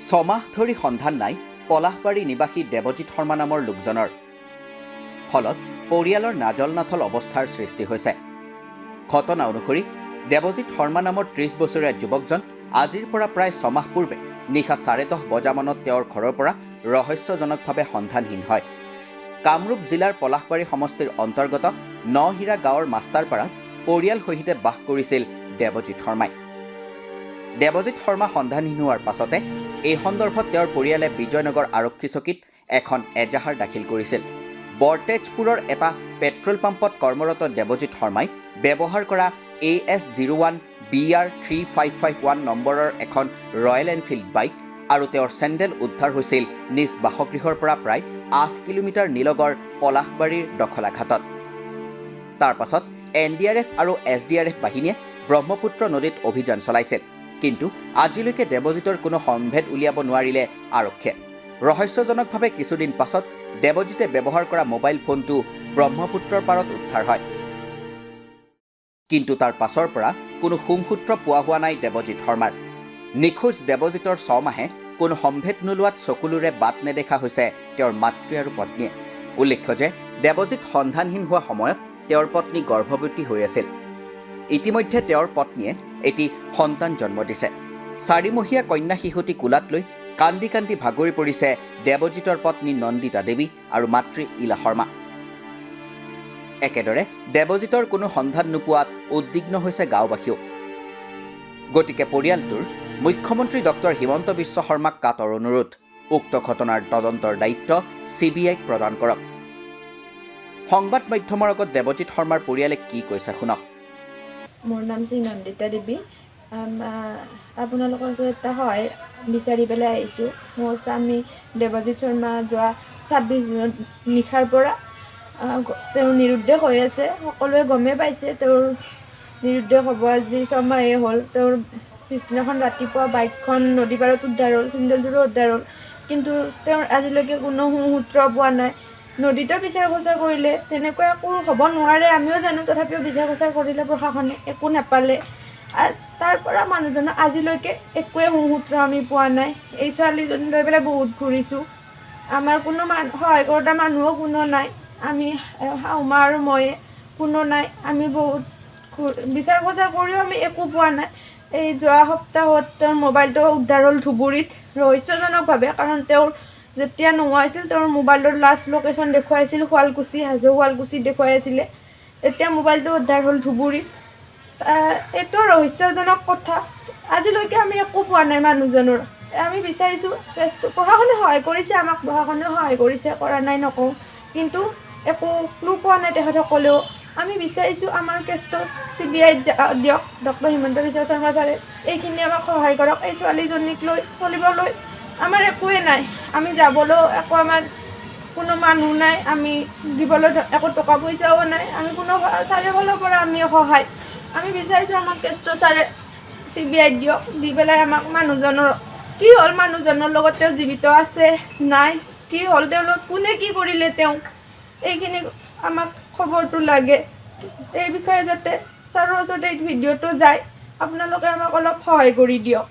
ছমাহ ধৰি সন্ধান নাই পলাশবাৰী নিবাসী দেৱজিৎ শৰ্মা নামৰ লোকজনৰ। ফলত পৰিয়ালৰ নাজল নাথল অৱস্থাৰ সৃষ্টি হৈছে। ঘটনা অনুসৰি দেৱজিৎ শৰ্মা নামৰ 30 বছৰীয়া যুৱকজন আজিৰ পৰা প্ৰায় ছমাহ পূৰ্বে নিশা 10:30 বজামানত তেওঁৰ ঘৰৰ পৰা ৰহস্যজনকভাৱে সন্ধানহীন হয়। কামৰূপ জিলাৰ পলাশবাৰী সমষ্টিৰ অন্তৰ্গত নহিৰা গাঁৱৰ মাষ্টাৰপাৰাত পৰিয়াল সহিতে বাস কৰিছিল দেৱজিৎ শৰ্মাই। দেৱজিৎ শৰ্মা সন্ধানহীন হোৱাৰ পাছতে এই সন্দৰ্ভত তেওঁৰ পৰিয়ালে বিজয়নগৰ আৰক্ষী চকীত এখন এজাহাৰ দাখিল কৰিছিল। বৰতেজপুৰৰ এটা পেট্ৰল পাম্পত কৰ্মৰত দেৱজিৎ শৰ্মাই ব্যৱহাৰ কৰা AS01 BR3551 নম্বৰৰ এখন ৰয়েল এনফিল্ড বাইক আৰু তেওঁৰ চেণ্ডেল উদ্ধাৰ হৈছিল নিজ বাসগৃহৰ পৰা প্ৰায় 8 কিলোমিটাৰ নিলগৰ পলাশবাৰীৰ দখলাঘাটত। তাৰ পাছত NDRF আৰু SDRF বাহিনীয়ে ব্ৰহ্মপুত্ৰ নদীত অভিযান চলাইছিল। কিন্তু আজিলৈকে দেৱজিতৰ কোনো সম্ভেদ উলিয়াব নোৱাৰিলে আৰক্ষীয়ে। ৰহস্যজনকভাৱে কিছুদিন পাছত দেৱজিতে ব্যৱহাৰ কৰা মোবাইল ফোনটো ব্ৰহ্মপুত্ৰৰ পাৰত উদ্ধাৰ হয়। কিন্তু তাৰ পাছৰ পৰা কোনো সুমসূত্ৰ পোৱা হোৱা নাই দেৱজিৎ শৰ্মাৰ। নিখোজ দেৱজিতৰ 6 মাহে কোনো সম্ভেদ নোলোৱাত চকুলোৰে বাট নেদেখা হৈছে তেওঁৰ মাতৃ আৰু পত্নীয়ে। উল্লেখ্য যে দেৱজিৎ সন্ধানহীন হোৱা সময়ত তেওঁৰ পত্নী গৰ্ভৱতী হৈ আছিল। ইতিমধ্যে তেওঁৰ পত্নীয়ে এটি সন্তান জন্ম দিছে। 4মহীয়া কন্যা শিশুটি কোলাত লৈ কান্দি কান্দি ভাগৰি পৰিছে দেৱজিতৰ পত্নী নন্দিতা দেৱী আৰু মাতৃ ইলা শৰ্মা। একেদৰে দেৱজিতৰ কোনো সন্ধান নোপোৱাত উদ্বিগ্ন হৈছে গাঁওবাসীও। গতিকে পৰিয়ালটোৰ মুখ্যমন্ত্ৰী ডক্টৰ হিমন্ত বিশ্ব শৰ্মাক কাটৰ অনুৰোধ, উক্ত ঘটনাৰ তদন্তৰ দায়িত্ব CBIক প্ৰদান কৰক। সংবাদ মাধ্যমৰ আগত দেৱজিৎ শৰ্মাৰ পৰিয়ালে কি কৈছে শুনক। মোৰ নাম শ্ৰী নন্দিতা দেৱী। আপোনালোকৰ ওচৰত এটা সহায় বিচাৰি পেলাই আহিছোঁ। মোৰ স্বামী দেৱজিৎ শৰ্মা যোৱা 26 জুনত নিশাৰ পৰা তেওঁ নিৰুদ্দেশ হৈ আছে। সকলোৱে গমেই পাইছে তেওঁৰ নিৰুদ্দেশ হ'ব আজি 6 মাহেই হ'ল। তেওঁৰ পিছদিনাখন ৰাতিপুৱা বাইকখন নদী পাৰত উদ্ধাৰ হ'ল, চেণ্ডেলযোৰো উদ্ধাৰ হ'ল। কিন্তু তেওঁৰ আজিলৈকে কোনো সুসূত্ৰ পোৱা নাই। নদীতো বিচাৰ খোচাৰ কৰিলে, তেনেকুৱা একো হ'ব নোৱাৰে আমিও জানো, তথাপিও বিচাৰ খোচাৰ কৰিলে প্ৰশাসনে একো নাপালে। তাৰ পৰা মানুহজনৰ আজিলৈকে একোৱে সুসূত্ৰ আমি পোৱা নাই। এই ছোৱালীজনী লৈ পেলাই বহুত ঘূৰিছোঁ। আমাৰ কোনো সহায় কৰোঁতা মানুহো কোনো নাই। আমি শাহুমা আৰু ময়ে কোনো নাই। আমি বহুত বিচাৰ খোচাৰ কৰিও আমি একো পোৱা নাই। এই যোৱা সপ্তাহত তেওঁৰ মোবাইলটো উদ্ধাৰ হ'ল ধুবুৰীত ৰহস্যজনকভাৱে। কাৰণ তেওঁৰ যেতিয়া নোহোৱা হৈছিল তেওঁৰ মোবাইলৰ লাষ্ট লোকেশ্যন দেখুৱাইছিল শুৱালকুছি, হাজো শুৱালকুছি দেখুৱাই আছিলে। এতিয়া মোবাইলটো উদ্ধাৰ হ'ল ধুবুৰীত। এইটো ৰহস্যজনক কথা। আজিলৈকে আমি একো পোৱা নাই মানুহজনৰ। আমি বিচাৰিছোঁ প্ৰশাসনে সহায় কৰিছে, আমাক প্ৰশাসনেও সহায় কৰিছে, কৰা নাই নকওঁ, কিন্তু একো ক্লু পোৱা নাই তেখেতসকলেও। আমি বিচাৰিছোঁ আমাৰ কেছটো CBIত দিয়ক, ডক্টৰ হিমন্ত বিশ্ব শৰ্মা ছাৰে এইখিনি আমাক সহায় কৰক। এই ছোৱালীজনীক লৈ চলিবলৈ আমাৰ একোৱে নাই। আমি যাবলৈও একো আমাৰ কোনো মানুহ নাই, আমি দিবলৈ একো টকা পইচাও নাই। আমি কোনো চাৰিওফালৰ পৰা আমি সহায় আমি বিচাৰিছোঁ। আমাক কেছটো ছাৰে CBIত দিয়ক, দি পেলাই আমাক মানুহজনৰ কি হ'ল, মানুহজনৰ লগত তেওঁ জীৱিত আছে নাই, কি হ'ল, তেওঁৰ লগত কোনে কি কৰিলে, তেওঁ এইখিনি আমাক খবৰটো লাগে। এই বিষয়ে যাতে ছাৰৰ ওচৰতে এই ভিডিঅ'টো যায়, আপোনালোকে আমাক অলপ সহায় কৰি দিয়ক।